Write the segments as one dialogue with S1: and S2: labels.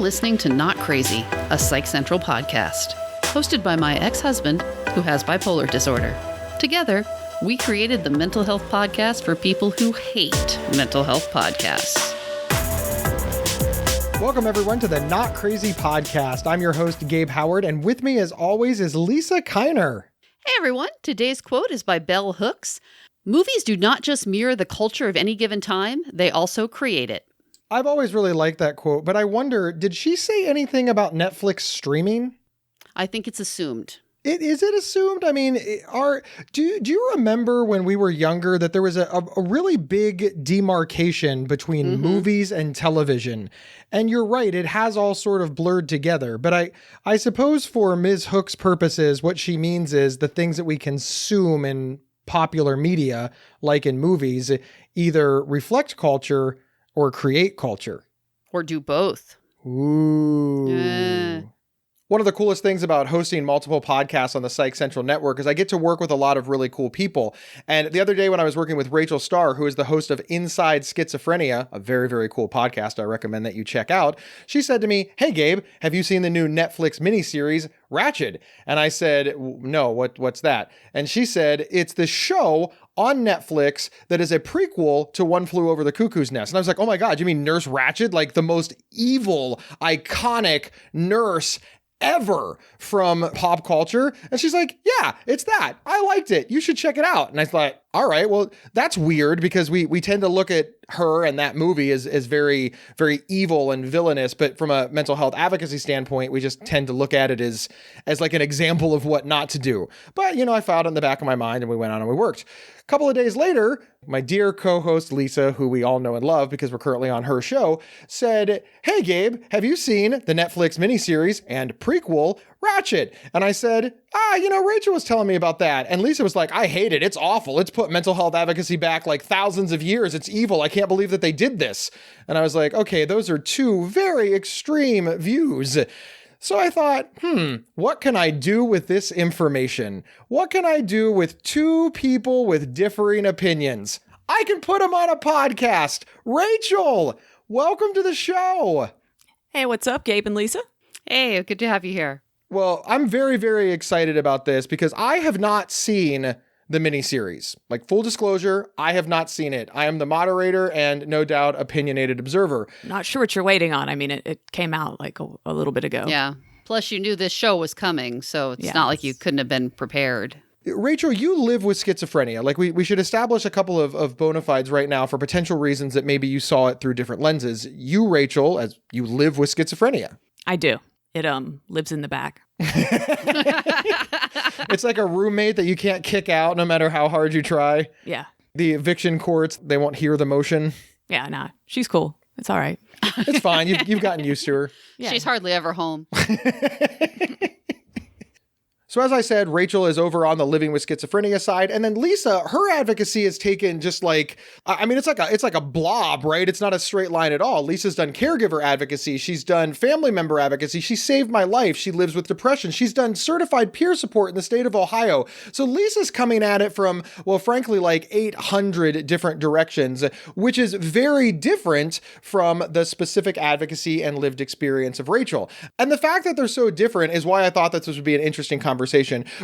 S1: listening to Not Crazy, a Psych Central podcast, hosted by my ex-husband who has bipolar disorder. Together, we created the mental health podcast for people who hate mental health podcasts.
S2: Welcome, everyone, to the Not Crazy podcast. I'm your host, Gabe Howard, and with me, as always, is Lisa Kiner.
S1: Hey, everyone. Today's quote is by Bell Hooks. Movies do not just mirror the culture of any given time, they also create it.
S2: I've always really liked that quote, but I wonder, did she say anything about Netflix streaming?
S1: I think it's assumed.
S2: Is it assumed? I mean, do you remember when we were younger that there was a really big demarcation between movies and television? And you're right, it has all sort of blurred together. But I suppose for Ms. Hook's purposes, what she means is the things that we consume in popular media, like in movies, either reflect culture or create culture.
S1: Or do both.
S2: Ooh. One of the coolest things about hosting multiple podcasts on the Psych Central network is I get to work with a lot of really cool people. And the other day when I was working with Ratched Star, who is the host of Inside Schizophrenia, a very, very cool podcast I recommend that you check out, she said to me, "Hey, Gabe, have you seen the new Netflix miniseries, Ratched?" And I said, "No, what's that?" And she said, "It's the show on Netflix that is a prequel to One Flew Over the Cuckoo's Nest." And I was like, "Oh my God, you mean Nurse Ratched? Like the most evil, iconic nurse ever from pop culture?" And she's like, "Yeah, it's that. I liked it. You should check it out." And I thought, all right, well, that's weird because we tend to look at her and that movie as very, very evil and villainous. But from a mental health advocacy standpoint, we just tend to look at it as like an example of what not to do. But, I filed it in the back of my mind and we went on and we worked. A couple of days later, my dear co-host Lisa, who we all know and love because we're currently on her show, said, "Hey, Gabe, have you seen the Netflix miniseries and prequel, Ratched?" And I said, Rachel was telling me about that. And Lisa was like, "I hate it. It's awful. It's put mental health advocacy back like thousands of years. It's evil. I can't believe that they did this." And I was like, okay, those are two very extreme views. So I thought, what can I do with this information? What can I do with two people with differing opinions? I can put them on a podcast. Rachel, welcome to the show.
S3: Hey, what's up, Gabe and Lisa?
S1: Hey, good to have you here.
S2: Well, I'm very, very excited about this because I have not seen the miniseries. Like, full disclosure, I have not seen it. I am the moderator and no doubt opinionated observer.
S3: Not sure what you're waiting on. I mean, it came out like a little bit ago.
S1: Yeah. Plus, you knew this show was coming, so it's not like you couldn't have been prepared.
S2: Rachel, you live with schizophrenia. Like, we should establish a couple of bona fides right now for potential reasons that maybe you saw it through different lenses. You, Rachel, as you live with schizophrenia.
S3: I do. It lives in the back.
S2: It's like a roommate that you can't kick out no matter how hard you try.
S3: Yeah.
S2: The eviction courts, they won't hear the motion.
S3: Yeah, nah. She's cool. It's all right.
S2: It's fine. You've gotten used to her.
S1: Yeah. She's hardly ever home.
S2: So as I said, Rachel is over on the living with schizophrenia side. And then Lisa, her advocacy has taken just like, I mean, it's like a blob, right? It's not a straight line at all. Lisa's done caregiver advocacy. She's done family member advocacy. She saved my life. She lives with depression. She's done certified peer support in the state of Ohio. So Lisa's coming at it from, well, frankly, like 800 different directions, which is very different from the specific advocacy and lived experience of Rachel. And the fact that they're so different is why I thought that this would be an interesting conversation.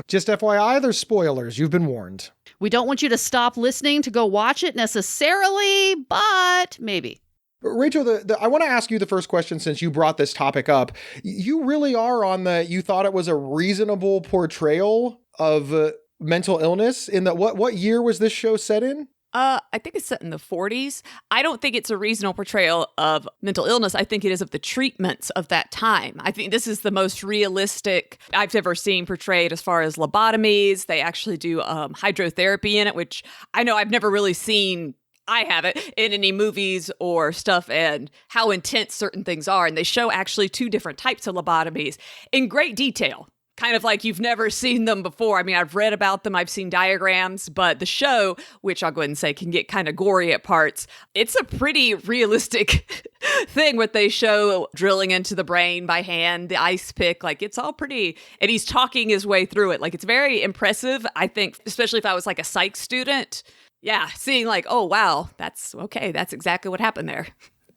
S2: Just FYI, there's spoilers. You've been warned.
S1: We don't want you to stop listening to go watch it necessarily, but maybe.
S2: Rachel, I want to ask you the first question since you brought this topic up. You really are on you thought it was a reasonable portrayal of mental illness in what year was this show set in?
S3: I think it's set in the 40s. I don't think it's a reasonable portrayal of mental illness. I think it is of the treatments of that time. I think this is the most realistic I've ever seen portrayed as far as lobotomies. They actually do hydrotherapy in it, which I know I've never really seen. I haven't in any movies or stuff, and how intense certain things are. And they show actually two different types of lobotomies in great detail. Kind of like you've never seen them before. I mean, I've read about them, I've seen diagrams, but the show, which I'll go ahead and say can get kind of gory at parts, it's a pretty realistic thing what they show drilling into the brain by hand, the ice pick, like it's all pretty, and he's talking his way through it. Like it's very impressive, I think, especially if I was like a psych student. Yeah, seeing like, oh, wow, that's okay. That's exactly what happened there.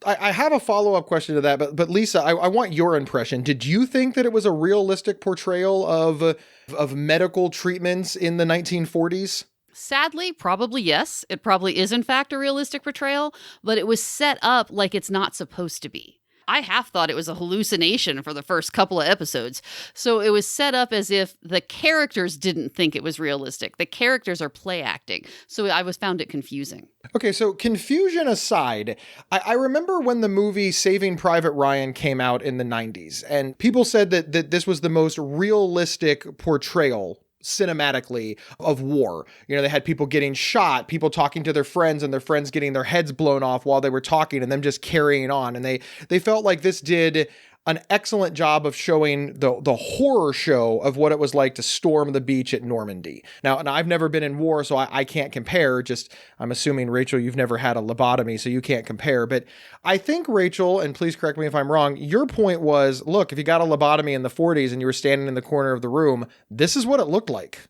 S2: I have a follow-up question to that, but Lisa, I want your impression. Did you think that it was a realistic portrayal of medical treatments in the 1940s?
S1: Sadly, probably yes. It probably is in fact a realistic portrayal, but it was set up like it's not supposed to be. I half thought it was a hallucination for the first couple of episodes. So it was set up as if the characters didn't think it was realistic. The characters are play acting. So I found it confusing.
S2: Okay, so confusion aside, I remember when the movie Saving Private Ryan came out in the 90s, and people said that this was the most realistic portrayal cinematically of war. You know, they had people getting shot, people talking to their friends and their friends getting their heads blown off while they were talking and them just carrying on. And they felt like this did an excellent job of showing the horror show of what it was like to storm the beach at Normandy. Now, and I've never been in war, so I can't compare. Just, I'm assuming, Rachel, you've never had a lobotomy, so you can't compare. But I think, Rachel, and please correct me if I'm wrong, your point was, look, if you got a lobotomy in the 40s and you were standing in the corner of the room, this is what it looked like.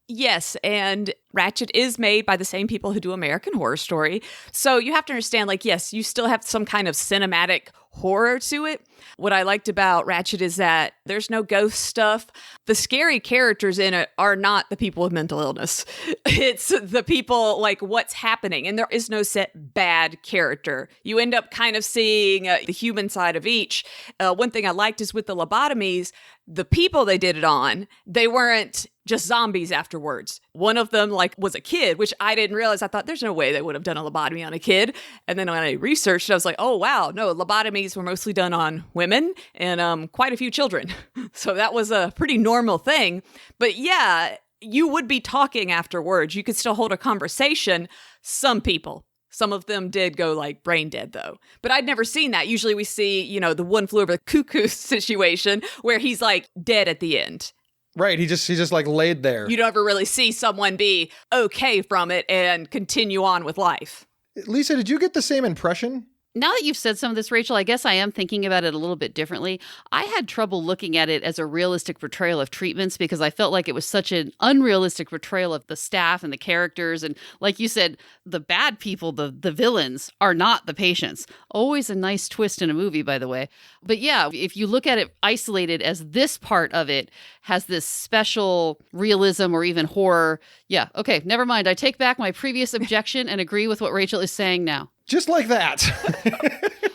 S3: Yes, and Ratched is made by the same people who do American Horror Story. So you have to understand, like, yes, you still have some kind of cinematic horror to it. What I liked about Ratched is that there's no ghost stuff. The scary characters in it are not the people with mental illness. It's the people, like, what's happening. And there is no set bad character. You end up kind of seeing the human side of each. One thing I liked is with the lobotomies, the people they did it on, they weren't just zombies afterwards. One of them, like, was a kid, which I didn't realize. I thought there's no way they would have done a lobotomy on a kid. And then when I researched, I was like, oh, wow, no, lobotomies were mostly done on women and quite a few children. So that was a pretty normal thing. But yeah, you would be talking afterwards. You could still hold a conversation. Some people. Some of them did go like brain dead though. But I'd never seen that. Usually we see, you know, the one flew over the cuckoo situation where he's like dead at the end.
S2: Right. He just like laid there.
S3: You don't ever really see someone be okay from it and continue on with life.
S2: Lisa, did you get the same impression?
S1: Now that you've said some of this, Rachel, I guess I am thinking about it a little bit differently. I had trouble looking at it as a realistic portrayal of treatments because I felt like it was such an unrealistic portrayal of the staff and the characters. And like you said, the bad people, the villains, are not the patients. Always a nice twist in a movie, by the way. But yeah, if you look at it isolated as this part of it has this special realism or even horror, yeah, okay, never mind. I take back my previous objection and agree with what Rachel is saying now.
S2: Just like that.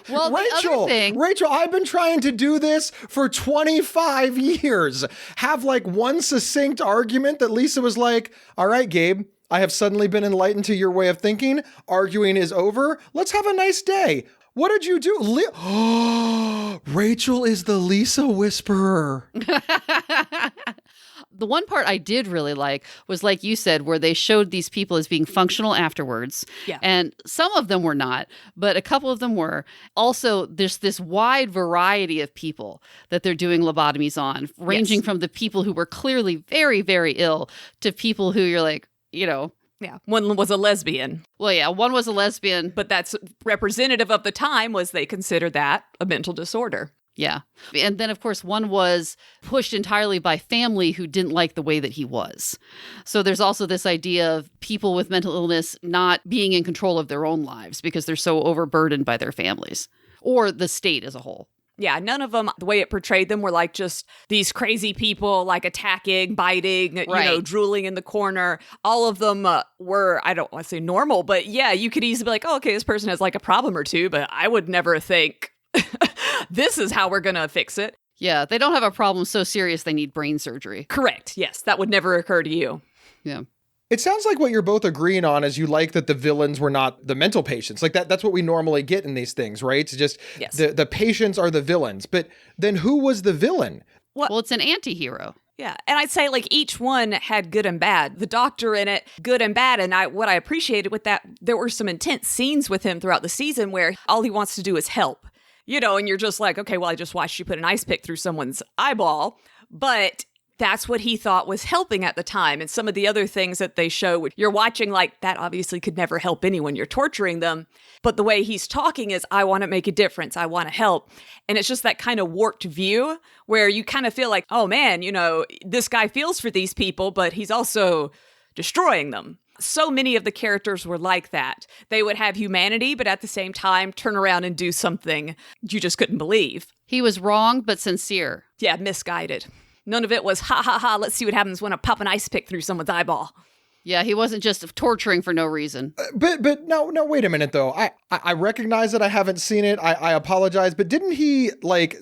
S1: Well,
S2: Rachel, I've been trying to do this for 25 years. Have like one succinct argument that Lisa was like, all right, Gabe, I have suddenly been enlightened to your way of thinking. Arguing is over. Let's have a nice day. What did you do? Rachel is the Lisa whisperer.
S1: The one part I did really like was, like you said, where they showed these people as being functional afterwards.
S3: Yeah.
S1: And some of them were not, but a couple of them were. Also, there's this wide variety of people that they're doing lobotomies on, ranging from the people who were clearly very, very ill to people who you're like, you know.
S3: Yeah. One was a lesbian.
S1: Well, yeah, one was a lesbian.
S3: But that's representative of the time was they considered that a mental disorder.
S1: Yeah. And then, of course, one was pushed entirely by family who didn't like the way that he was. So there's also this idea of people with mental illness not being in control of their own lives because they're so overburdened by their families or the state as a whole.
S3: Yeah, none of them, the way it portrayed them were like just these crazy people, like attacking, biting, you know, drooling in the corner. All of them were, I don't want to say normal, but yeah, you could easily be like, oh, okay, this person has like a problem or two, but I would never think this is how we're going to fix it.
S1: Yeah, they don't have a problem so serious they need brain surgery.
S3: Correct. Yes, that would never occur to you.
S1: Yeah.
S2: It sounds like what you're both agreeing on is you like that the villains were not the mental patients. Like that's what we normally get in these things, right? It's just the patients are the villains. But then who was the villain?
S1: Well, it's an anti-hero.
S3: Yeah. And I'd say like each one had good and bad. The doctor in it, good and bad. And what I appreciated with that, there were some intense scenes with him throughout the season where all he wants to do is help. You know, and you're just like, okay, well, I just watched you put an ice pick through someone's eyeball. But that's what he thought was helping at the time. And some of the other things that they show, you're watching like, that obviously could never help anyone. You're torturing them. But the way he's talking is, I want to make a difference. I want to help. And it's just that kind of warped view where you kind of feel like, oh man, you know, this guy feels for these people, but he's also destroying them. So many of the characters were like that. They would have humanity, but at the same time, turn around and do something you just couldn't believe.
S1: He was wrong, but sincere.
S3: Yeah, misguided. None of it was, ha ha ha, let's see what happens when I pop an ice pick through someone's eyeball.
S1: Yeah, he wasn't just torturing for no reason.
S2: But no, wait a minute though. I recognize that I haven't seen it. I apologize, but didn't he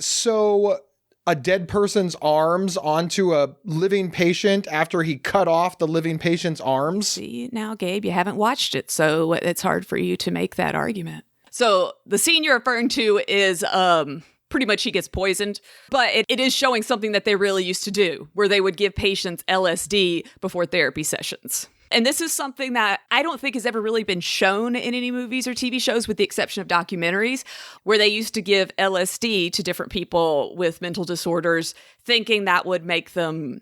S2: sew a dead person's arms onto a living patient after he cut off the living patient's arms?
S3: See, now, Gabe, you haven't watched it, so it's hard for you to make that argument. So the scene you're referring to is pretty much he gets poisoned, but it is showing something that they really used to do, where they would give patients LSD before therapy sessions. And this is something that I don't think has ever really been shown in any movies or TV shows, with the exception of documentaries, where they used to give LSD to different people with mental disorders, thinking that would make them,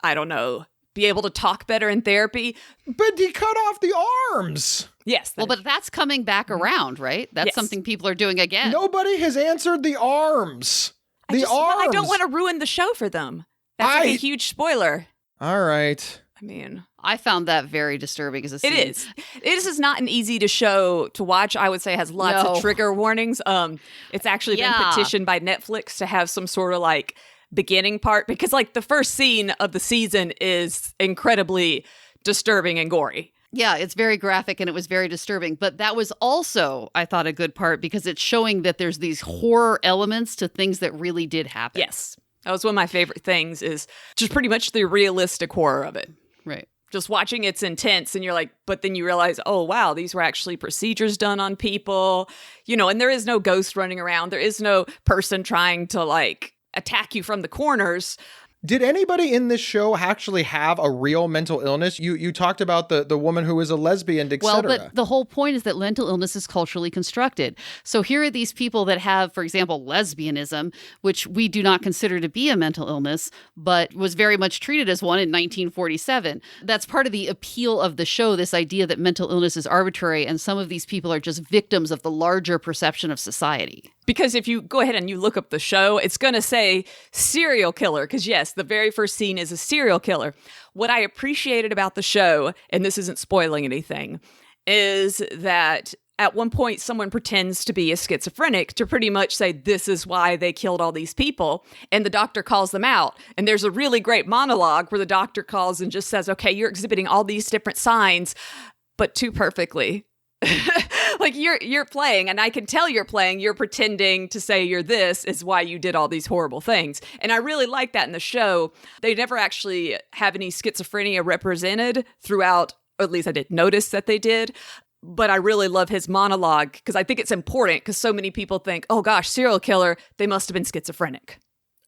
S3: I don't know, be able to talk better in therapy.
S2: But he cut off the arms.
S3: Yes.
S1: Well, but that's coming back around, right? That's something people are doing again.
S2: Nobody has answered the arms.
S3: I don't want to ruin the show for them. That's a huge spoiler.
S2: All right.
S3: I mean,
S1: I found that very disturbing as a scene.
S3: It is. This is not an easy show to watch. I would say it has lots of trigger warnings. It's actually been petitioned by Netflix to have some sort of beginning part, because the first scene of the season is incredibly disturbing and gory.
S1: Yeah, it's very graphic and it was very disturbing. But that was also, I thought, a good part because it's showing that there's these horror elements to things that really did happen.
S3: Yes. That was one of my favorite things, is just pretty much the realistic horror of it.
S1: Right.
S3: Just watching it's intense, and you're like, but then you realize, oh, wow, these were actually procedures done on people, and there is no ghost running around. There is no person trying to attack you from the corners.
S2: Did anybody in this show actually have a real mental illness? You talked about the woman who was a lesbian, etc.
S1: Well, but the whole point is that mental illness is culturally constructed. So here are these people that have, for example, lesbianism, which we do not consider to be a mental illness, but was very much treated as one in 1947. That's part of the appeal of the show, this idea that mental illness is arbitrary, and some of these people are just victims of the larger perception of society.
S3: Because if you go ahead and you look up the show, it's going to say serial killer. Because yes, the very first scene is a serial killer. What I appreciated about the show, and this isn't spoiling anything, is that at one point someone pretends to be a schizophrenic to pretty much say this is why they killed all these people. And the doctor calls them out. And there's a really great monologue where the doctor calls and just says, okay, you're exhibiting all these different signs, but too perfectly. You're playing, and I can tell you're playing. You're pretending to say you're this is why you did all these horrible things. And I really like that in the show. They never actually have any schizophrenia represented throughout, or at least I did notice that they did. But I really love his monologue because I think it's important, because so many people think, oh gosh, serial killer, they must have been schizophrenic.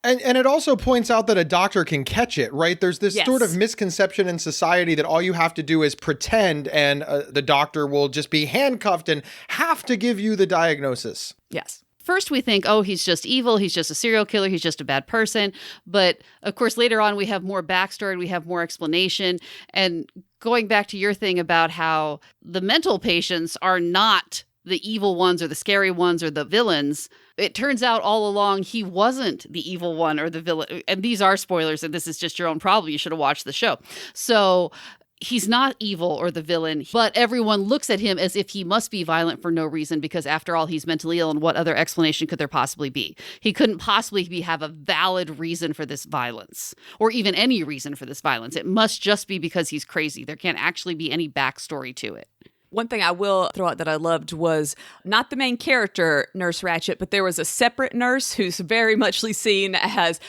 S2: And it also points out that a doctor can catch it, right? There's this sort of misconception in society that all you have to do is pretend, and the doctor will just be handcuffed and have to give you the diagnosis.
S3: Yes.
S1: First, we think, oh, he's just evil. He's just a serial killer. He's just a bad person. But of course, later on, we have more backstory. We have more explanation. And going back to your thing about how the mental patients are not the evil ones or the scary ones or the villains, it turns out all along he wasn't the evil one or the villain. And these are spoilers, and this is just your own problem. You should have watched the show. So he's not evil or the villain, but everyone looks at him as if he must be violent for no reason, because after all, he's mentally ill, and what other explanation could there possibly be? He couldn't possibly have a valid reason for this violence, or even any reason for this violence. It must just be because he's crazy. There can't actually be any backstory to it.
S3: One thing I will throw out that I loved was not the main character, Nurse Ratched, but there was a separate nurse who's very muchly seen as,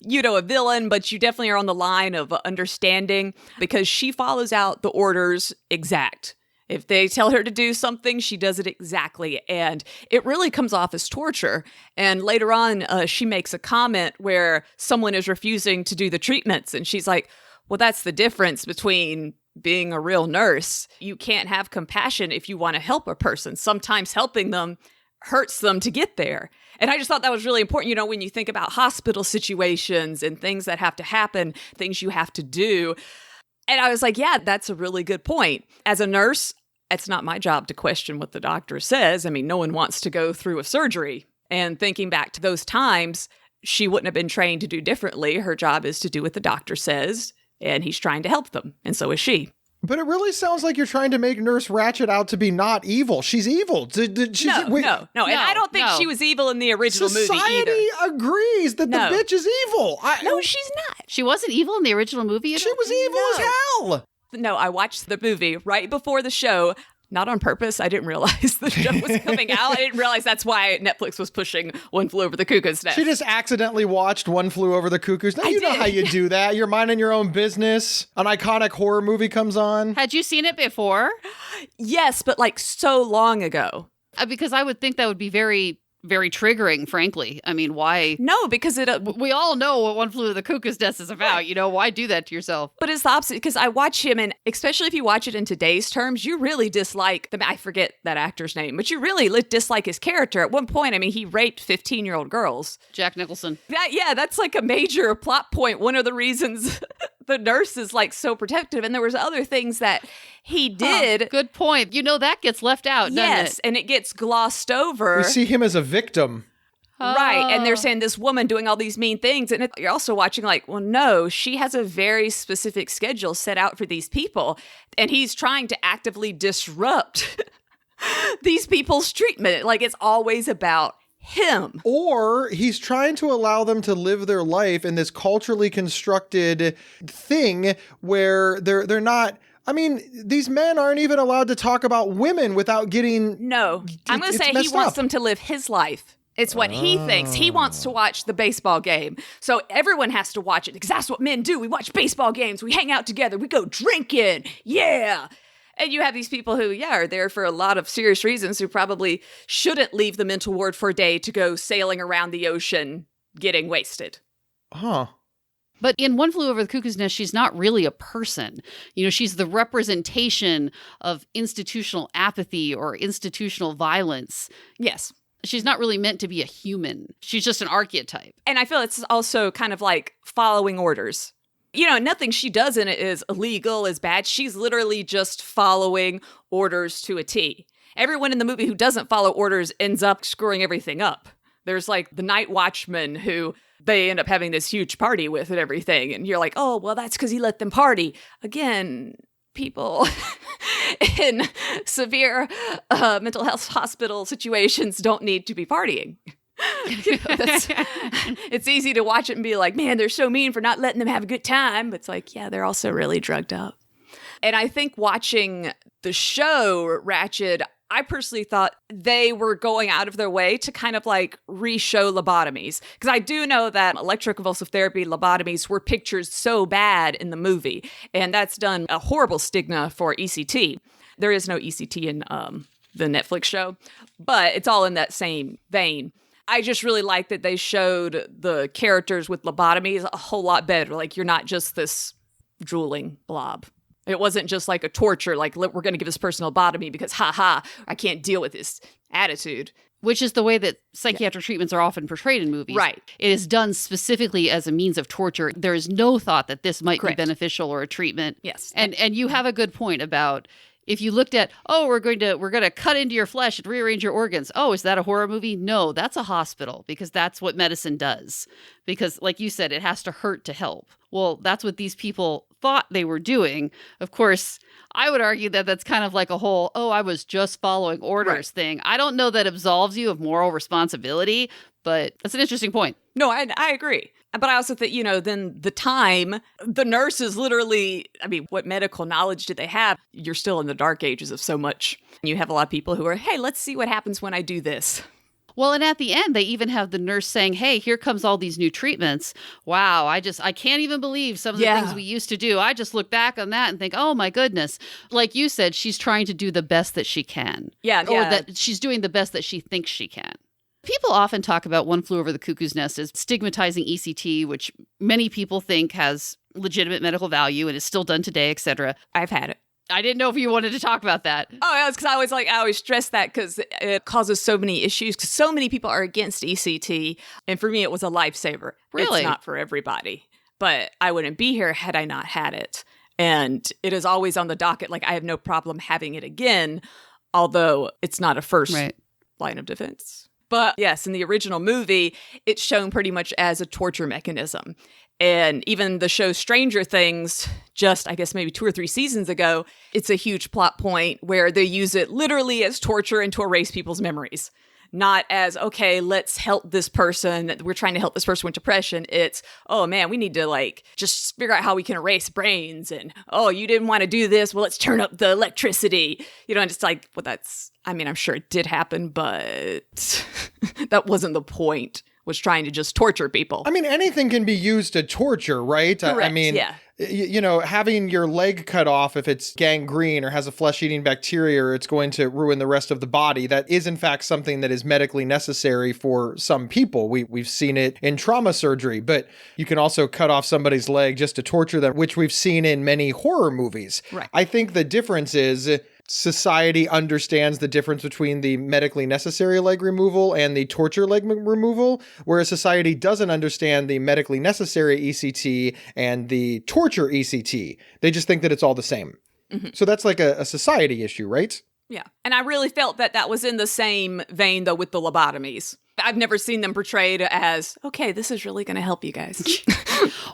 S3: a villain, but you definitely are on the line of understanding, because she follows out the orders exact. If they tell her to do something, she does it exactly. And it really comes off as torture. And later on, she makes a comment where someone is refusing to do the treatments. And she's like, well, that's the difference between being a real nurse. You can't have compassion if you want to help a person. Sometimes helping them hurts them to get there. And I just thought that was really important. When you think about hospital situations and things that have to happen, things you have to do. And I was like, yeah, that's a really good point. As a nurse, it's not my job to question what the doctor says. I mean, no one wants to go through a surgery. And thinking back to those times, she wouldn't have been trained to do differently. Her job is to do what the doctor says, and he's trying to help them. And so is she.
S2: But it really sounds like you're trying to make Nurse Ratched out to be not evil. She's evil.
S3: No. And I don't think she was evil in the original movie either.
S2: Society agrees that the bitch is evil.
S3: No, she's not.
S1: She wasn't evil in the original movie?
S2: She was evil as hell.
S3: No, I watched the movie right before the show. Not on purpose. I didn't realize the show was coming out. I didn't realize that's why Netflix was pushing One Flew Over the Cuckoo's Nest.
S2: She just accidentally watched One Flew Over the Cuckoo's Nest. You know how you do that. You're minding your own business. An iconic horror movie comes on.
S1: Had you seen it before?
S3: Yes, but like so long ago.
S1: Because I would think that would be very, very triggering, frankly. I mean, why?
S3: No, because
S1: we all know what One Flew Over the Cuckoo's Nest is about.
S3: Right.
S1: You know, why do that to yourself?
S3: But it's the opposite, because I watch him, and especially if you watch it in today's terms, you really dislike I forget that actor's name, but you really dislike his character. At one point, I mean, he raped 15-year-old girls.
S1: Jack Nicholson.
S3: That's like a major plot point. One of the reasons the nurse is like so protective, and there was other things that he did.
S1: Good point. You know, that gets left out,
S3: yes,
S1: doesn't it?
S3: and it gets glossed over.
S2: We see him as a victim.
S3: Right. And they're saying this woman doing all these mean things. And you're also watching like, well, no, she has a very specific schedule set out for these people. And he's trying to actively disrupt these people's treatment. Like, it's always about him.
S2: Or he's trying to allow them to live their life in this culturally constructed thing where they're not... I mean, these men aren't even allowed to talk about women without getting...
S3: No. I'm going to say he wants them to live his life. It's what he thinks. He wants to watch the baseball game. So everyone has to watch it because that's what men do. We watch baseball games. We hang out together. We go drinking. Yeah. And you have these people who, are there for a lot of serious reasons who probably shouldn't leave the mental ward for a day to go sailing around the ocean getting wasted.
S2: Huh.
S1: But in One Flew Over the Cuckoo's Nest, she's not really a person. You know, she's the representation of institutional apathy or institutional violence.
S3: Yes.
S1: She's not really meant to be a human. She's just an archetype.
S3: And I feel it's also kind of like following orders. You know, nothing she does in it is illegal, is bad. She's literally just following orders to a T. Everyone in the movie who doesn't follow orders ends up screwing everything up. There's like the night watchman who they end up having this huge party with and everything. And you're like, oh, well, that's because he let them party. Again, people in severe mental health hospital situations don't need to be partying. It's easy to watch it and be like, man, they're so mean for not letting them have a good time. But it's like, yeah, they're also really drugged up. And I think watching the show Ratched, I personally thought they were going out of their way to kind of like re-show lobotomies. Because I do know that electroconvulsive therapy lobotomies were pictured so bad in the movie. And that's done a horrible stigma for ECT. There is no ECT in the Netflix show, but it's all in that same vein. I just really like that they showed the characters with lobotomies a whole lot better. Like, you're not just this drooling blob. It wasn't just like a torture, like, we're going to give this person a lobotomy because, I can't deal with this attitude.
S1: Which is the way that psychiatric treatments are often portrayed in movies.
S3: Right.
S1: It is done specifically as a means of torture. There is no thought that this might
S3: Correct.
S1: be beneficial or a treatment.
S3: Yes.
S1: And you have a good point about if you looked at, we're going to cut into your flesh and rearrange your organs. Oh, is that a horror movie? No, that's a hospital because that's what medicine does. Because like you said, it has to hurt to help. Well, that's what these people thought they were doing. Of course, I would argue that that's kind of like a whole, I was just following orders thing. I don't know that absolves you of moral responsibility, but that's an interesting point.
S3: No, I agree. But I also think, then the nurse is literally, what medical knowledge did they have? You're still in the dark ages of so much. You have a lot of people who are, hey, let's see what happens when I do this.
S1: Well, and at the end, they even have the nurse saying, hey, here comes all these new treatments. Wow, I can't even believe some of the things we used to do. I just look back on that and think, oh my goodness. Like you said, she's trying to do the best that she can.
S3: Yeah.
S1: Or that she's doing the best that she thinks she can. People often talk about One Flew Over the Cuckoo's Nest as stigmatizing ECT, which many people think has legitimate medical value and is still done today, etc.
S3: I've had it.
S1: I didn't know if you wanted to talk about that.
S3: Oh, yeah, it's because I always stress that because it causes so many issues because so many people are against ECT. And for me, it was a lifesaver.
S1: Really?
S3: It's not for everybody. But I wouldn't be here had I not had it. And it is always on the docket. Like, I have no problem having it again, although it's not a first line of defense. But yes, in the original movie, it's shown pretty much as a torture mechanism. And even the show Stranger Things, just I guess maybe 2 or 3 seasons ago, it's a huge plot point where they use it literally as torture and to erase people's memories. Not as, okay, let's help this person. We're trying to help this person with depression. It's, oh man, we need to just figure out how we can erase brains. And, oh, you didn't want to do this. Well, let's turn up the electricity. And it's like, well, I'm sure it did happen, but that wasn't the point. Was trying to just torture people.
S2: Anything can be used to torture, right?
S3: Correct, yeah.
S2: Having your leg cut off if it's gangrene or has a flesh-eating bacteria or it's going to ruin the rest of the body, that is in fact something that is medically necessary for some people. We've seen it in trauma surgery, but you can also cut off somebody's leg just to torture them, which we've seen in many horror movies.
S3: Right.
S2: I think the difference is society understands the difference between the medically necessary leg removal and the torture leg removal, whereas society doesn't understand the medically necessary ECT and the torture ECT. They just think that it's all the same. Mm-hmm. So that's like a society issue, right?
S3: Yeah. And I really felt that was in the same vein, though, with the lobotomies. I've never seen them portrayed as, okay, this is really going to help you guys.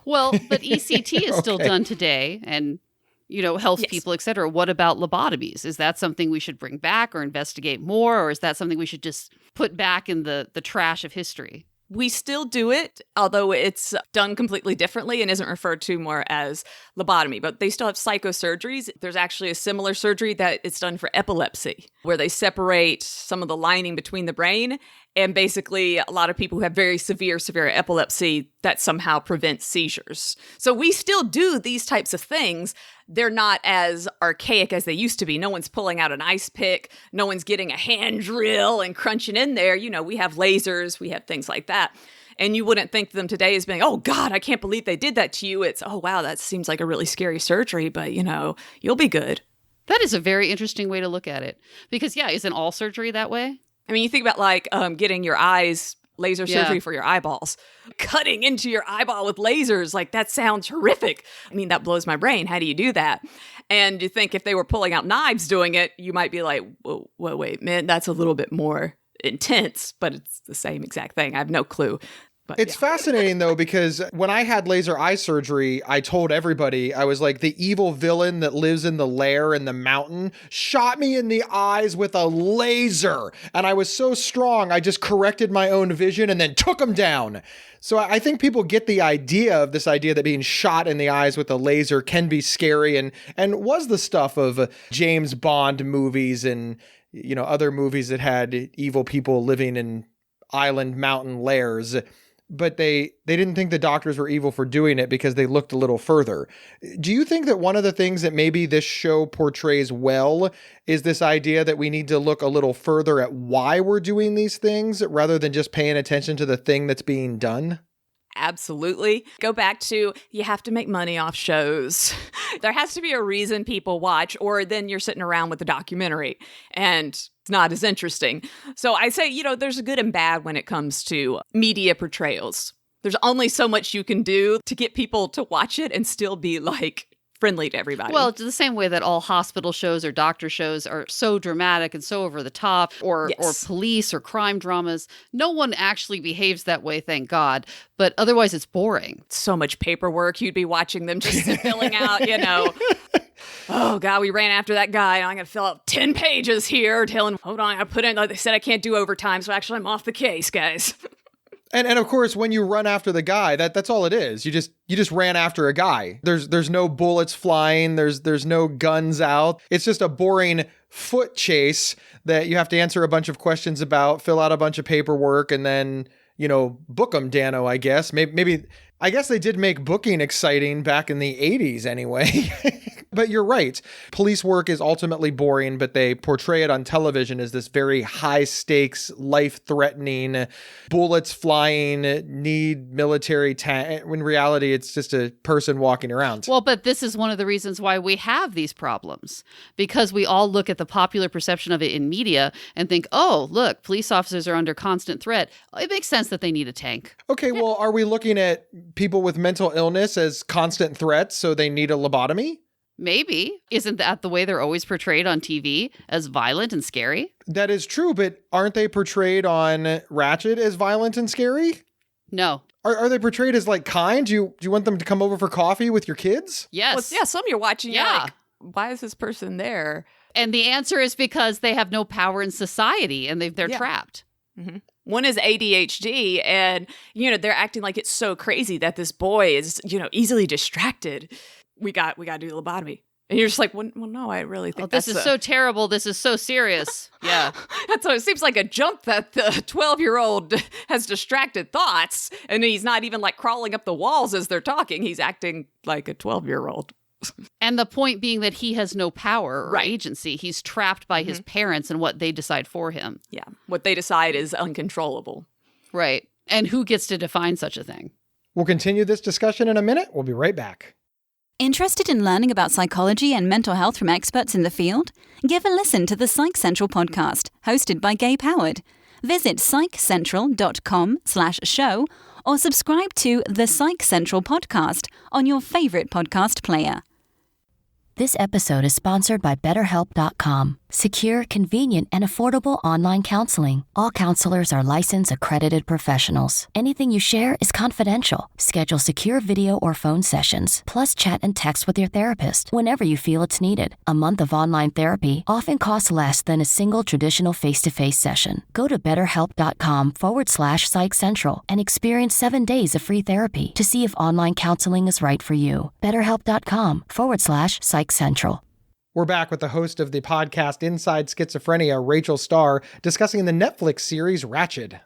S1: Well, but ECT is still done today and helps people, et cetera. What about lobotomies? Is that something we should bring back or investigate more? Or is that something we should just put back in the trash of history?
S3: We still do it, although it's done completely differently and isn't referred to more as lobotomy. But they still have psychosurgeries. There's actually a similar surgery that it's done for epilepsy, where they separate some of the lining between the brain. And basically, a lot of people who have very severe epilepsy, that somehow prevents seizures. So we still do these types of things. They're not as archaic as they used to be. No one's pulling out an ice pick. No one's getting a hand drill and crunching in there. We have lasers. We have things like that. And you wouldn't think of them today as being, oh, God, I can't believe they did that to you. It's, oh, wow, that seems like a really scary surgery, but, you'll be good.
S1: That is a very interesting way to look at it. Because, isn't all surgery that way?
S3: You think about getting your eyes laser surgery for your eyeballs, cutting into your eyeball with lasers. That sounds horrific. That blows my brain. How do you do that? And you think if they were pulling out knives doing it, you might be like, whoa, wait, man, that's a little bit more intense, but it's the same exact thing. I have no clue. But,
S2: it's fascinating, though, because when I had laser eye surgery, I told everybody, I was like, the evil villain that lives in the lair in the mountain shot me in the eyes with a laser. And I was so strong, I just corrected my own vision and then took him down. So I think people get the idea of this idea that being shot in the eyes with a laser can be scary and was the stuff of James Bond movies and, other movies that had evil people living in island mountain lairs. But they didn't think the doctors were evil for doing it because they looked a little further. Do you think that one of the things that maybe this show portrays well is this idea that we need to look a little further at why we're doing these things rather than just paying attention to the thing that's being done?
S3: Absolutely. Go back to, you have to make money off shows. There has to be a reason people watch, or then you're sitting around with a documentary and it's not as interesting. So I say, there's a good and bad when it comes to media portrayals. There's only so much you can do to get people to watch it and still be friendly to everybody.
S1: Well, it's the same way that all hospital shows or doctor shows are so dramatic and so over the top, or police or crime dramas. No one actually behaves that way, thank God. But otherwise, it's boring.
S3: So much paperwork. You'd be watching them just filling out, Oh, God, we ran after that guy. I'm going to fill out 10 pages here telling, hold on, I put in, they said I can't do overtime, so actually I'm off the case, guys.
S2: And of course, when you run after the guy, that's all it is. You just ran after a guy. There's no bullets flying. There's no guns out. It's just a boring foot chase that you have to answer a bunch of questions about, fill out a bunch of paperwork, and then, book them, Dano, I guess. Maybe I guess they did make booking exciting back in the 80s anyway. But you're right. Police work is ultimately boring, but they portray it on television as this very high stakes, life threatening, bullets flying, need military tank. In reality, it's just a person walking around.
S1: Well, but this is one of the reasons why we have these problems, because we all look at the popular perception of it in media and think, oh, look, police officers are under constant threat. It makes sense that they need a tank.
S2: Okay, well, are we looking at people with mental illness as constant threats, so they need a lobotomy?
S1: Maybe. Isn't that the way they're always portrayed on TV, as violent and scary?
S2: That is true, but aren't they portrayed on Ratched as violent and scary?
S1: No.
S2: Are they portrayed as like kind? Do you want them to come over for coffee with your kids?
S1: Yes.
S3: Well, yeah, some you're watching, you're
S1: Yeah.
S3: like, why is this person there?
S1: And the answer is because they have no power in society and they're trapped.
S3: Mm-hmm. One is ADHD, and, they're acting like it's so crazy that this boy is, easily distracted. We got to do lobotomy. And you're just like, well, no, I really think
S1: this is so terrible. This is so serious. Yeah.
S3: That's what it seems like, a jump that the 12-year-old has distracted thoughts, and he's not even like crawling up the walls as they're talking. He's acting like a 12-year-old.
S1: And the point being that he has no power or agency. He's trapped by his parents and what they decide for him.
S3: Yeah. What they decide is uncontrollable.
S1: Right. And who gets to define such a thing?
S2: We'll continue this discussion in a minute. We'll be right back.
S4: Interested in learning about psychology and mental health from experts in the field? Give a listen to the Psych Central podcast, hosted by Gabe Howard. Visit psychcentral.com/show or subscribe to the Psych Central podcast on your favorite podcast player.
S5: This episode is sponsored by BetterHelp.com. Secure, convenient, and affordable online counseling. All counselors are licensed, accredited professionals. Anything you share is confidential. Schedule secure video or phone sessions, plus chat and text with your therapist whenever you feel it's needed. A month of online therapy often costs less than a single traditional face-to-face session. Go to BetterHelp.com/PsychCentral and experience 7 days of free therapy to see if online counseling is right for you. BetterHelp.com/PsychCentral.
S2: We're back with the host of the podcast Inside Schizophrenia, Rachel Starr, discussing the Netflix series Ratched.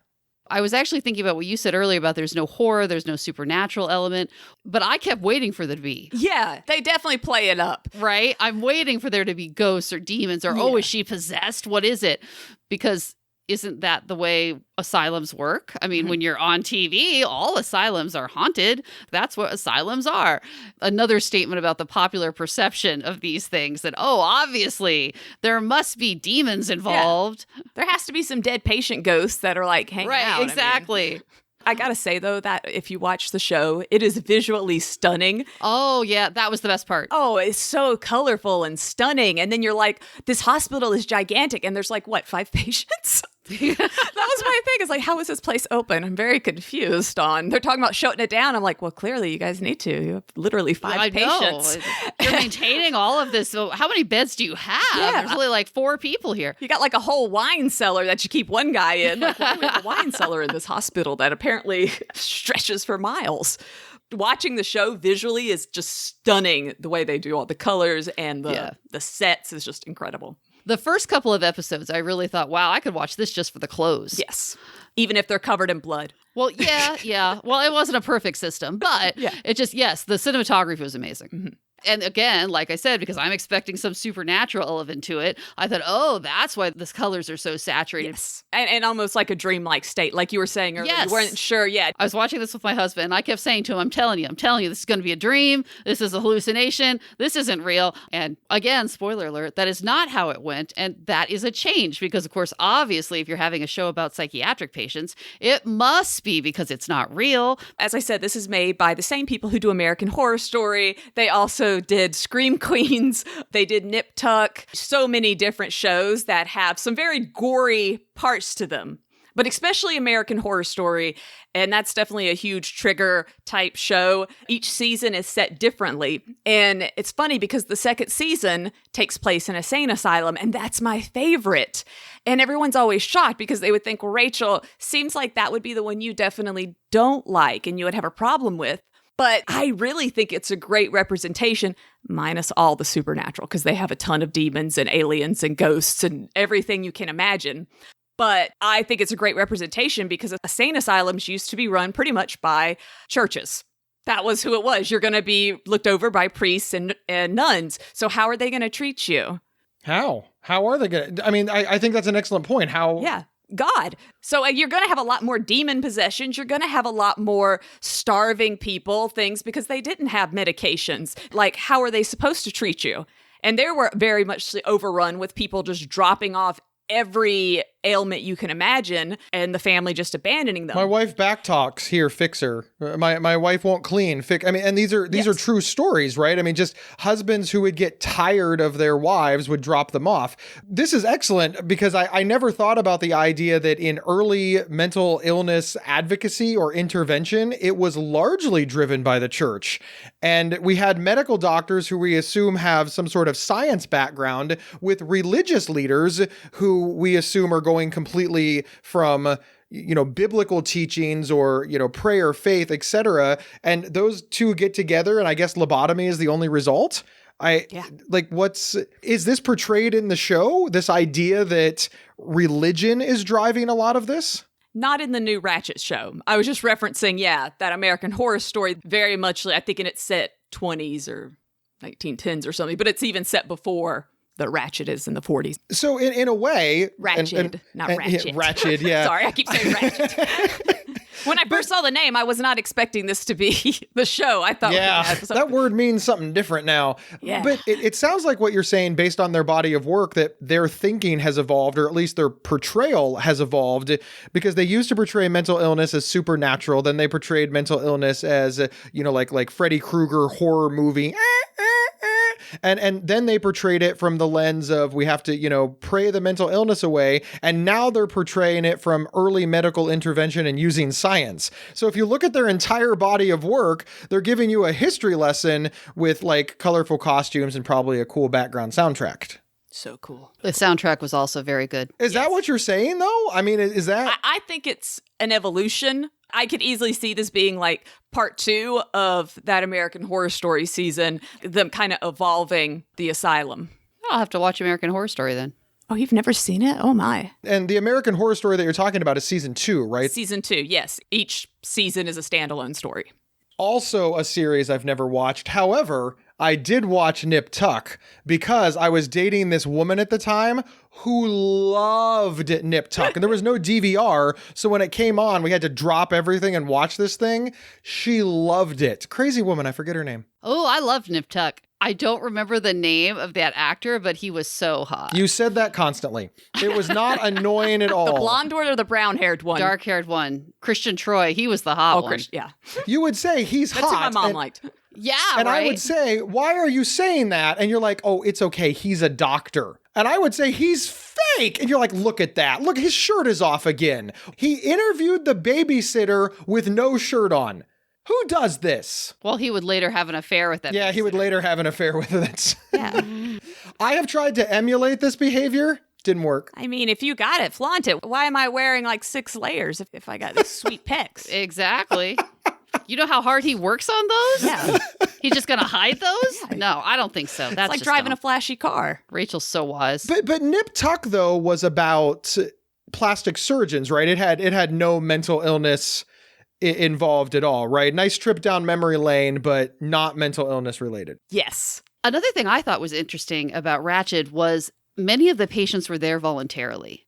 S1: I was actually thinking about what you said earlier about there's no horror, there's no supernatural element, but I kept waiting for there to be.
S3: Yeah, they definitely play it up.
S1: Right? I'm waiting for there to be ghosts or demons or, is she possessed? What is it? Because isn't that the way asylums work? I mean, when you're on TV, all asylums are haunted. That's what asylums are. Another statement about the popular perception of these things that, obviously, there must be demons involved.
S3: Yeah. There has to be some dead patient ghosts that are like hanging out.
S1: Right, exactly.
S3: I gotta say, though, that if you watch the show, it is visually stunning.
S1: Oh, yeah, that was the best part.
S3: Oh, it's so colorful and stunning. And then you're like, this hospital is gigantic, and there's like, 5 patients? That was my thing. It's like, how is this place open? I'm very confused on. They're talking about shutting it down. I'm like, well, clearly you guys need to. You have literally 5 patients.
S1: You're maintaining all of this. So how many beds do you have?
S3: Yeah.
S1: There's only like 4 people here.
S3: You got like a whole wine cellar that you keep one guy in. Like, why do we have a wine cellar in this hospital that apparently stretches for miles? Watching the show visually is just stunning. The way they do all the colors and the sets is just incredible.
S1: The first couple of episodes, I really thought, wow, I could watch this just for the clothes.
S3: Yes. Even if they're covered in blood.
S1: Well, yeah. Well, it wasn't a perfect system, but it just, the cinematography was amazing. Mm-hmm. And again, like I said, because I'm expecting some supernatural element to it, I thought, that's why the colors are so saturated.
S3: Yes. And almost like a dreamlike state, like you were saying earlier.
S1: Yes.
S3: You weren't sure yet.
S1: I was watching this with my husband, and I kept saying to him, I'm telling you, this is going to be a dream. This is a hallucination. This isn't real. And again, spoiler alert, that is not how it went. And that is a change because, of course, obviously, if you're having a show about psychiatric patients, it must be because it's not real.
S3: As I said, this is made by the same people who do American Horror Story. They also did Scream Queens. They did Nip Tuck. So many different shows that have some very gory parts to them. But especially American Horror Story, and that's definitely a huge trigger type show. Each season is set differently. And it's funny because the second season takes place in a sane asylum, and that's my favorite. And everyone's always shocked because they would think, well, Rachel, seems like that would be the one you definitely don't like and you would have a problem with. But I really think it's a great representation, minus all the supernatural, because they have a ton of demons and aliens and ghosts and everything you can imagine. But I think it's a great representation because insane asylums used to be run pretty much by churches. That was who it was. You're going to be looked over by priests and nuns. So how are they going to treat you?
S2: How? How are they going to? I mean, I think that's an excellent point. How?
S3: Yeah. God. So you're going to have a lot more demon possessions. You're going to have a lot more starving people, things, because they didn't have medications. Like, how are they supposed to treat you? And they were very much overrun with people just dropping off every ailment you can imagine, and the family just abandoning them.
S2: My wife back talks, here, fix her. My wife won't clean. And these are true stories, right? I mean, just husbands who would get tired of their wives would drop them off. This is excellent because I never thought about the idea that in early mental illness advocacy or intervention, it was largely driven by the church. And we had medical doctors who we assume have some sort of science background with religious leaders who we assume are going completely from biblical teachings or, prayer, faith, etc. And those two get together, and I guess lobotomy is the only result. Is this portrayed in the show? This idea that religion is driving a lot of this?
S3: Not in the new Ratched show. I was just referencing, that American Horror Story, very much, I think in its set 20s or 1910s or something, but it's even set before the Ratched is in the 40s.
S2: So in a way...
S3: Ratched, not Ratched.
S2: Ratched, yeah.
S3: Sorry, I keep saying Ratched. When I first saw the name, I was not expecting this to be the show. I thought...
S2: Yeah, that word means something different now.
S3: Yeah.
S2: But it sounds like what you're saying, based on their body of work, that their thinking has evolved, or at least their portrayal has evolved, because they used to portray mental illness as supernatural. Then they portrayed mental illness as, like Freddy Krueger horror movie. And then they portrayed it from the lens of we have to, pray the mental illness away. And now they're portraying it from early medical intervention and using science. So if you look at their entire body of work, they're giving you a history lesson with like colorful costumes and probably a cool background soundtrack.
S3: So cool.
S1: The soundtrack was also very good.
S2: Is that what you're saying, though? I mean, is that...
S3: I think it's an evolution. I could easily see this being like part 2 of that American Horror Story season, them kind of evolving the asylum.
S1: I'll have to watch American Horror Story then.
S3: Oh, you've never seen it? Oh, my.
S2: And the American Horror Story that you're talking about is season 2, right?
S3: Season 2, yes. Each season is a standalone story.
S2: Also a series I've never watched. However, I did watch Nip Tuck because I was dating this woman at the time who loved Nip Tuck. And there was no DVR, so when it came on, we had to drop everything and watch this thing. She loved it. Crazy woman, I forget her name.
S1: Oh, I loved Nip Tuck. I don't remember the name of that actor, but he was so hot.
S2: You said that constantly. It was not annoying at all.
S3: The blonde one or the brown-haired one?
S1: Dark-haired one. Christian Troy. He was the hot one.
S3: Yeah.
S2: You would say he's
S3: That's
S2: hot.
S3: That's who my mom liked.
S1: Yeah,
S2: and
S1: right?
S2: I would say, why are you saying that? And you're like, oh, it's okay. He's a doctor. And I would say, he's fake. And you're like, look at that. Look, his shirt is off again. He interviewed the babysitter with no shirt on. Who does this?
S1: Well, he would later have an affair with that.
S2: Yeah, he would later have an affair with it.
S3: Yeah.
S2: I have tried to emulate this behavior. Didn't work.
S3: I mean, if you got it, flaunt it. Why am I wearing like 6 layers if I got these sweet pecs?
S1: Exactly. You know how hard he works on those?
S3: Yeah.
S1: He's just going to hide those? No, I don't think so. That's
S3: it's like
S1: just
S3: driving
S1: dumb.
S3: a flashy car.
S1: Rachel's so wise.
S2: But Nip Tuck, though, was about plastic surgeons, right? It had no mental illness involved at all, right? Nice trip down memory lane, but not mental illness related.
S3: Yes.
S1: Another thing I thought was interesting about Ratched was many of the patients were there voluntarily.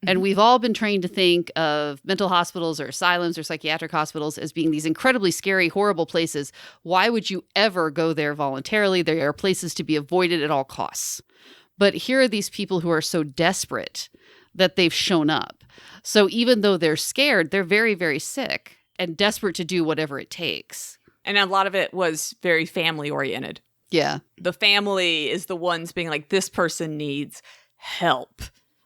S1: And we've all been trained to think of mental hospitals or asylums or psychiatric hospitals as being these incredibly scary, horrible places. Why would you ever go there voluntarily? There are places to be avoided at all costs. But here are these people who are so desperate that they've shown up. So even though they're scared, they're very, very sick and desperate to do whatever it takes.
S3: And a lot of it was very family oriented.
S1: Yeah.
S3: The family is the ones being like, this person needs help.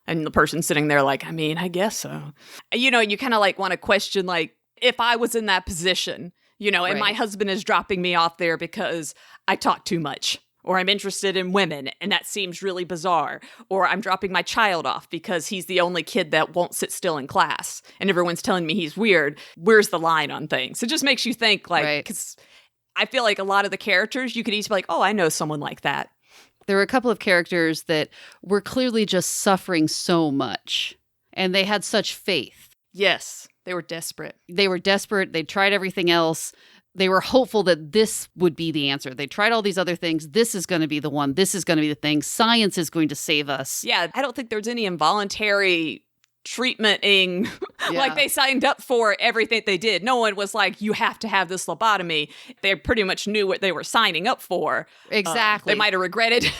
S3: And the person sitting there like, I mean, I guess so. You know, you kind of like want to question, like, if I was in that position, and my husband is dropping me off there because I talk too much, or I'm interested in women, and that seems really bizarre, or I'm dropping my child off because he's the only kid that won't sit still in class, and everyone's telling me he's weird. Where's the line on things? It just makes you think, like, because I feel like a lot of the characters, you could easily be like, oh, I know someone like that.
S1: There were a couple of characters that were clearly just suffering so much, and they had such faith.
S3: Yes, they were desperate.
S1: They were desperate. They tried everything else. They were hopeful that this would be the answer. They tried all these other things. This is going to be the one. This is going to be the thing. Science is going to save us.
S3: Yeah, I don't think there's any involuntary treatmenting, like they signed up for everything they did. No one was like, you have to have this lobotomy. They pretty much knew what they were signing up for.
S1: Exactly.
S3: They might have regretted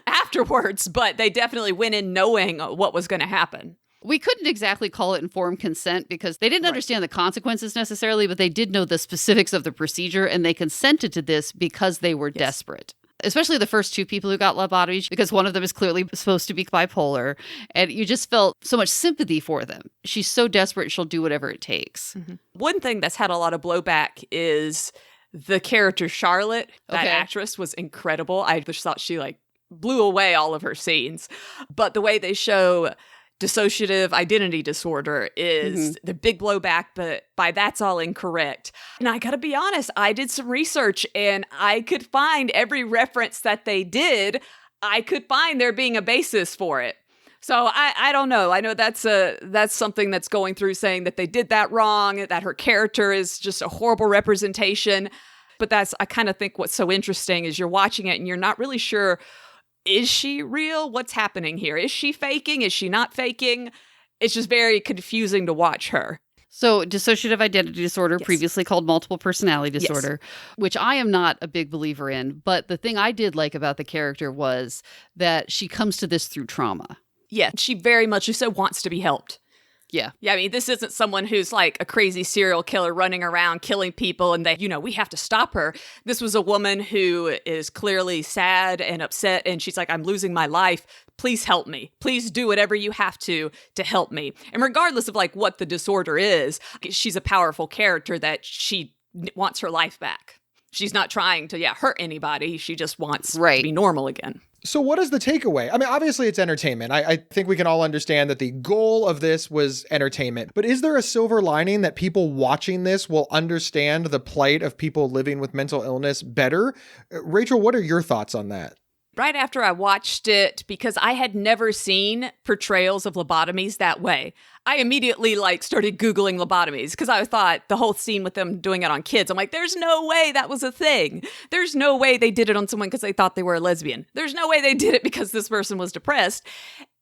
S3: afterwards, but they definitely went in knowing what was going to happen.
S1: We couldn't exactly call it informed consent because they didn't understand the consequences necessarily, but they did know the specifics of the procedure, and they consented to this because they were desperate. Especially the first two people who got lobotomies, because one of them is clearly supposed to be bipolar, and you just felt so much sympathy for them. She's so desperate, she'll do whatever it takes.
S3: Mm-hmm. One thing that's had a lot of blowback is the character Charlotte. That actress was incredible. I just thought she blew away all of her scenes. But the way they show dissociative identity disorder is the big blowback, but by that's all incorrect. And I gotta be honest, I did some research and I could find every reference that they did, I could find there being a basis for it. So I don't know. I know that's something that's going through saying that they did that wrong, that her character is just a horrible representation. But I kind of think what's so interesting is you're watching it and you're not really sure, is she real? What's happening here? Is she faking? Is she not faking? It's just very confusing to watch her.
S1: So dissociative identity disorder, previously called multiple personality disorder, which I am not a big believer in. But the thing I did like about the character was that she comes to this through trauma.
S3: Yeah, she very much so wants to be helped.
S1: Yeah.
S3: Yeah, I mean, this isn't someone who's like a crazy serial killer running around killing people and we have to stop her. This was a woman who is clearly sad and upset, and she's like, I'm losing my life. Please help me. Please do whatever you have to help me. And regardless of what the disorder is, she's a powerful character that she wants her life back. She's not trying to hurt anybody. She just wants to be normal again.
S2: So what is the takeaway? I mean, obviously it's entertainment. I think we can all understand that the goal of this was entertainment. But is there a silver lining that people watching this will understand the plight of people living with mental illness better? Rachel, what are your thoughts on that?
S3: Right after I watched it, because I had never seen portrayals of lobotomies that way, I immediately started Googling lobotomies because I thought the whole scene with them doing it on kids, I'm like, there's no way that was a thing. There's no way they did it on someone because they thought they were a lesbian. There's no way they did it because this person was depressed.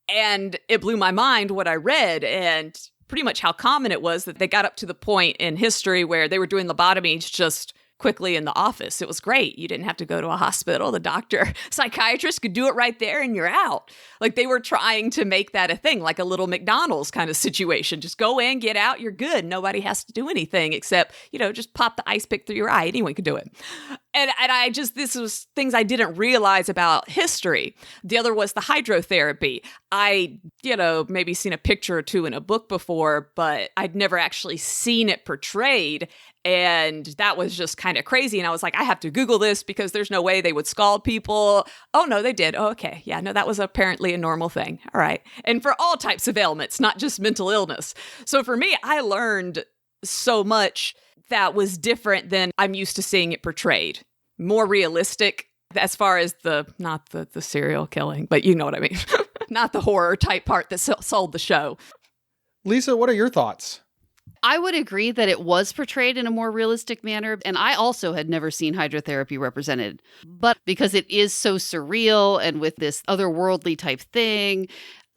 S3: And it blew my mind what I read and pretty much how common it was that they got up to the point in history where they were doing lobotomies just quickly in the office. It was great. You didn't have to go to a hospital. The doctor, psychiatrist could do it right there and you're out. They were trying to make that a thing, like a little McDonald's kind of situation. Just go in, get out, you're good. Nobody has to do anything except, just pop the ice pick through your eye. Anyone could do it. And this was things I didn't realize about history. The other was the hydrotherapy. I, maybe seen a picture or two in a book before, but I'd never actually seen it portrayed. And that was just kind of crazy. And I was like, I have to Google this because there's no way they would scald people. Oh, no, they did. Oh, okay. Yeah, no, that was apparently a normal thing. All right. And for all types of ailments, not just mental illness. So for me, I learned so much that was different than I'm used to seeing it portrayed. More realistic as far as not the serial killing, but you know what I mean. Not the horror type part that sold the show.
S2: Lisa, what are your thoughts?
S1: I would agree that it was portrayed in a more realistic manner, and I also had never seen hydrotherapy represented. But because it is so surreal and with this otherworldly type thing,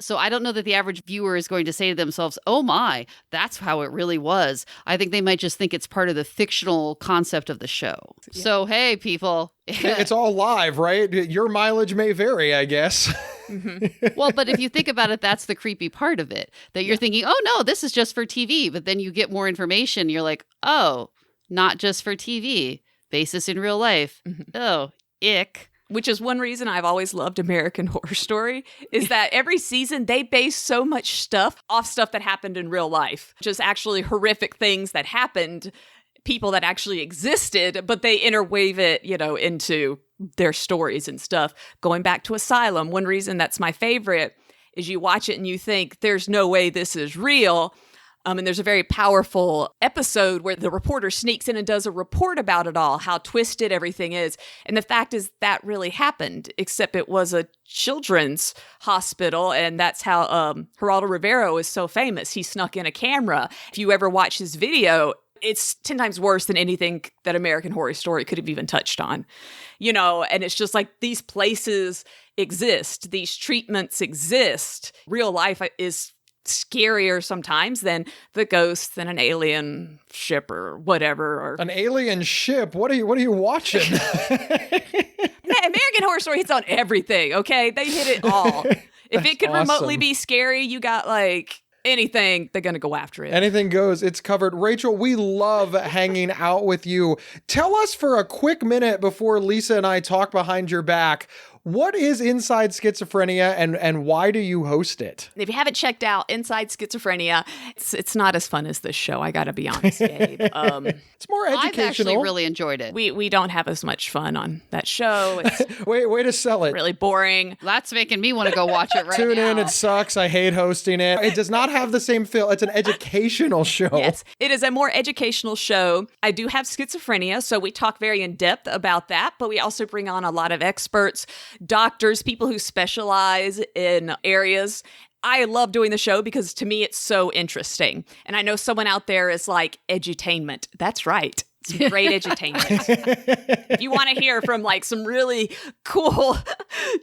S1: so I don't know that the average viewer is going to say to themselves, oh my, that's how it really was. I think they might just think it's part of the fictional concept of the show. Yeah. So, hey, people.
S2: It's all live, right? Your mileage may vary, I guess.
S1: Mm-hmm. Well, but if you think about it, that's the creepy part of it. That you're thinking, oh no, this is just for TV. But then you get more information. You're like, oh, not just for TV. Basis in real life. Mm-hmm. Oh, ick.
S3: Which is one reason I've always loved American Horror Story, is that every season they base so much stuff off stuff that happened in real life. Just actually horrific things that happened, people that actually existed, but they interweave it, into their stories and stuff. Going back to Asylum, one reason that's my favorite is you watch it and you think, there's no way this is real. And there's a very powerful episode where the reporter sneaks in and does a report about it all, how twisted everything is. And the fact is that really happened, except it was a children's hospital. And that's how Geraldo Rivera is so famous. He snuck in a camera. If you ever watch his video, it's 10 times worse than anything that American Horror Story could have even touched on. And it's just like these places exist. These treatments exist. Real life is scarier sometimes than the ghosts than an alien ship or whatever. Or
S2: an alien ship? What are you watching?
S3: American Horror Story hits on everything, okay? They hit it all. If it could remotely be scary, you got anything, they're going to go after it.
S2: Anything goes. It's covered. Rachel, we love hanging out with you. Tell us for a quick minute before Lisa and I talk behind your back, what is Inside Schizophrenia and why do you host it?
S3: If you haven't checked out Inside Schizophrenia, it's not as fun as this show. I got to be honest, Gabe.
S2: It's more educational.
S1: I've actually really enjoyed it.
S3: We don't have as much fun on that show. It's
S2: Way to sell it.
S3: really boring.
S1: That's making me want to go watch it right
S2: Tune
S1: now.
S2: in. It sucks. I hate hosting it. It does not have the same feel. It's an educational show.
S3: Yes, it is a more educational show. I do have schizophrenia, so we talk very in depth about that, but we also bring on a lot of experts, doctors, people who specialize in areas. I love doing the show because to me, it's so interesting. And I know someone out there is like, edutainment. That's right. It's great edutainment. If you want to hear from like some really cool,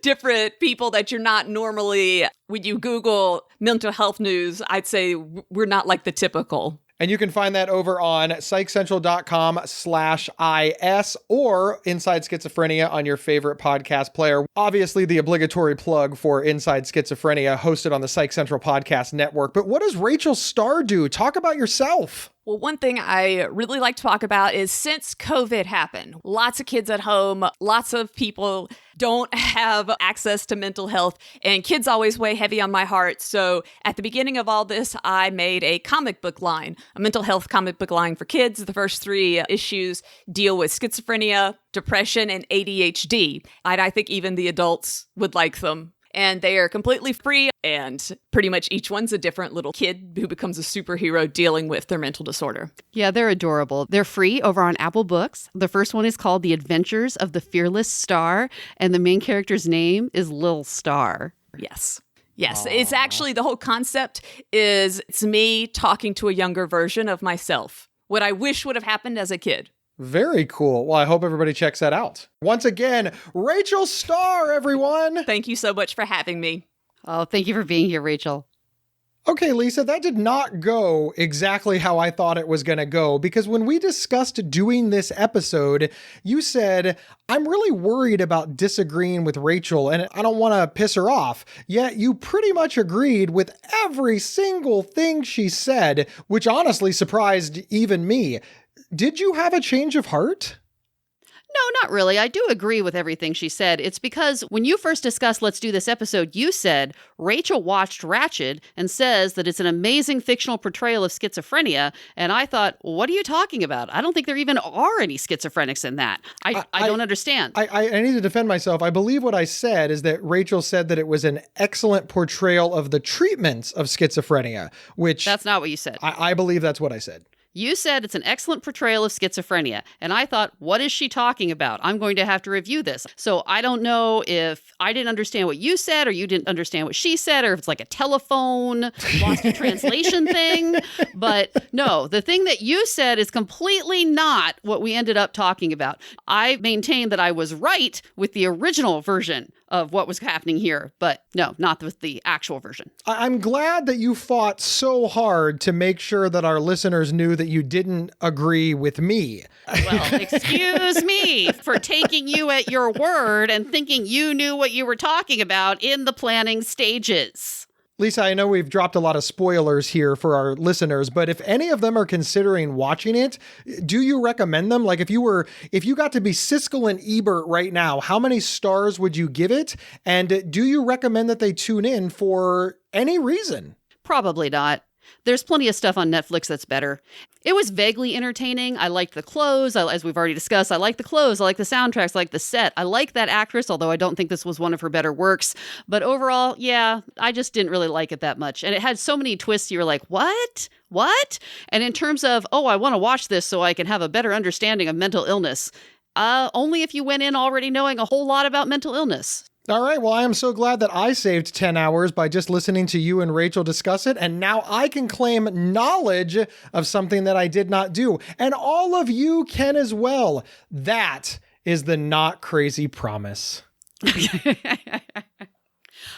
S3: different people that you're not normally, when you Google mental health news, I'd say we're not like the typical.
S2: And you can find that over on psychcentral.com/IS or Inside Schizophrenia on your favorite podcast player. Obviously, the obligatory plug for Inside Schizophrenia hosted on the Psych Central Podcast Network. But what does Rachel Star do? Talk about yourself.
S3: Well, one thing I really like to talk about is since COVID happened, lots of kids at home, lots of people don't have access to mental health, and kids always weigh heavy on my heart. So at the beginning of all this, I made a comic book line, a mental health comic book line for kids. The first 3 issues deal with schizophrenia, depression, and ADHD. And I think even the adults would like them. And they are completely free, and pretty much each one's a different little kid who becomes a superhero dealing with their mental disorder.
S1: Yeah, they're adorable. They're free over on Apple Books. The first one is called The Adventures of the Fearless Star, and the main character's name is Lil Star.
S3: Yes. Yes, it's actually, the whole concept is it's me talking to a younger version of myself. What I wish would have happened as a kid.
S2: Very cool. Well, I hope everybody checks that out. Once again, Rachel Star, everyone.
S3: Thank you so much for having me.
S1: Oh, thank you for being here, Rachel.
S2: Okay, Lisa, that did not go exactly how I thought it was going to go, because when we discussed doing this episode, you said, I'm really worried about disagreeing with Rachel and I don't want to piss her off. Yet you pretty much agreed with every single thing she said, which honestly surprised even me. Did you have a change of heart?
S1: No, not really. I do agree with everything she said. It's because when you first discussed Let's Do This episode, you said Rachel watched Ratched and says that it's an amazing fictional portrayal of schizophrenia. And I thought, what are you talking about? I don't think there even are any schizophrenics in that. I don't understand.
S2: I need to defend myself. I believe what I said is that Rachel said that it was an excellent portrayal of the treatments of schizophrenia, which...
S1: That's not what you said.
S2: I believe that's what I said.
S1: You said it's an excellent portrayal of schizophrenia, and I thought, what is she talking about? I'm going to have to review this. So I don't know if I didn't understand what you said or you didn't understand what she said, or if it's like a telephone lost in translation thing. But no, the thing that you said is completely not what we ended up talking about. I maintain that I was right with the original version of what was happening here, but no, not with the actual version.
S2: I'm glad that you fought so hard to make sure that our listeners knew that you didn't agree with me.
S1: Well, excuse me for taking you at your word and thinking you knew what you were talking about in the planning stages.
S2: Lisa, I know we've dropped a lot of spoilers here for our listeners, but if any of them are considering watching it, do you recommend them? Like if you got to be Siskel and Ebert right now, how many stars would you give it? And do you recommend that they tune in for any reason?
S1: Probably not. There's plenty of stuff on Netflix that's better. It was vaguely entertaining. I liked the clothes. As we've already discussed, I like the clothes. I like the soundtracks. I like the set. I like that actress, although I don't think this was one of her better works. But overall, yeah, I just didn't really like it that much. And it had so many twists. You were like, what? What? And in terms of, I want to watch this so I can have a better understanding of mental illness. Only if you went in already knowing a whole lot about mental illness.
S2: All right. Well, I am so glad that I saved 10 hours by just listening to you and Rachel discuss it. And now I can claim knowledge of something that I did not do. And all of you can as well. That is the not crazy promise.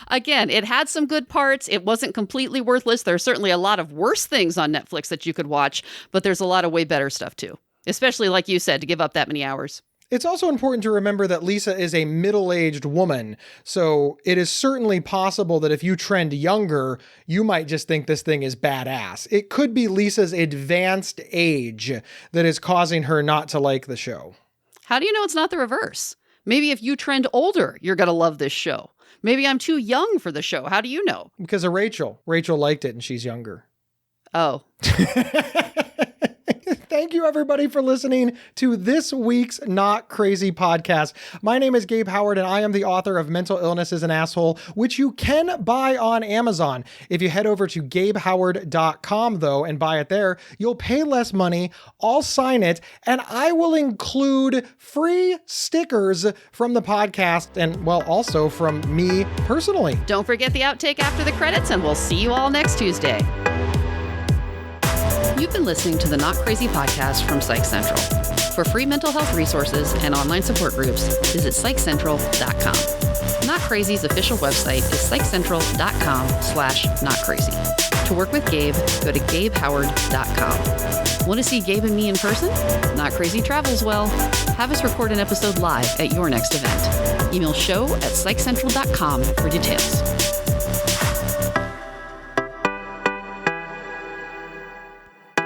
S1: Again, it had some good parts. It wasn't completely worthless. There's certainly a lot of worse things on Netflix that you could watch, but there's a lot of way better stuff too. Especially like you said, to give up that many hours.
S2: It's also important to remember that Lisa is a middle-aged woman, so it is certainly possible that if you trend younger, you might just think this thing is badass. It could be Lisa's advanced age that is causing her not to like the show.
S1: How do you know it's not the reverse? Maybe if you trend older, you're going to love this show. Maybe I'm too young for the show. How do you know?
S2: Because of Rachel. Rachel liked it and she's younger.
S1: Oh.
S2: Thank you, everybody, for listening to this week's Not Crazy podcast. My name is Gabe Howard, and I am the author of Mental Illness is an Asshole, which you can buy on Amazon. If you head over to gabehoward.com, though, and buy it there, you'll pay less money. I'll sign it, and I will include free stickers from the podcast and, well, also from me personally.
S1: Don't forget the outtake after the credits, and we'll see you all next Tuesday. You've been listening to the Not Crazy podcast from Psych Central. For free mental health resources and online support groups, visit psychcentral.com. Not Crazy's official website is psychcentral.com/notcrazy. To work with Gabe, go to gabehoward.com. Want to see Gabe and me in person? Not Crazy travels well. Have us record an episode live at your next event. Email show@psychcentral.com for details.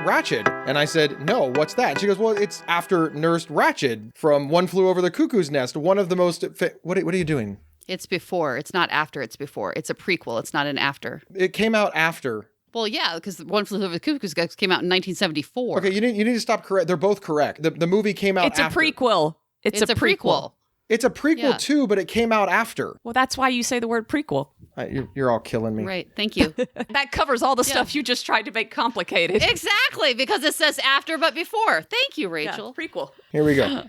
S2: Ratched. And I said, no, what's that? And she goes, well, it's after Nurse Ratched from One Flew Over the Cuckoo's Nest. One of the most... What are you doing?
S1: It's before. It's not after. It's before. It's a prequel. It's not an after.
S2: It came out after.
S1: Well, yeah, because One Flew Over the Cuckoo's Nest came out in 1974.
S2: Okay, you need to stop correct. They're both correct. The movie came out after.
S3: It's a prequel. It's a prequel.
S2: It's a prequel too, but it came out after.
S3: Well, that's why you say the word prequel.
S2: You're all killing me.
S1: Right. Thank you.
S3: That covers all the stuff you just tried to make complicated.
S1: Exactly, because it says after but before. Thank you, Rachel.
S3: Yeah, prequel.
S2: Here we go.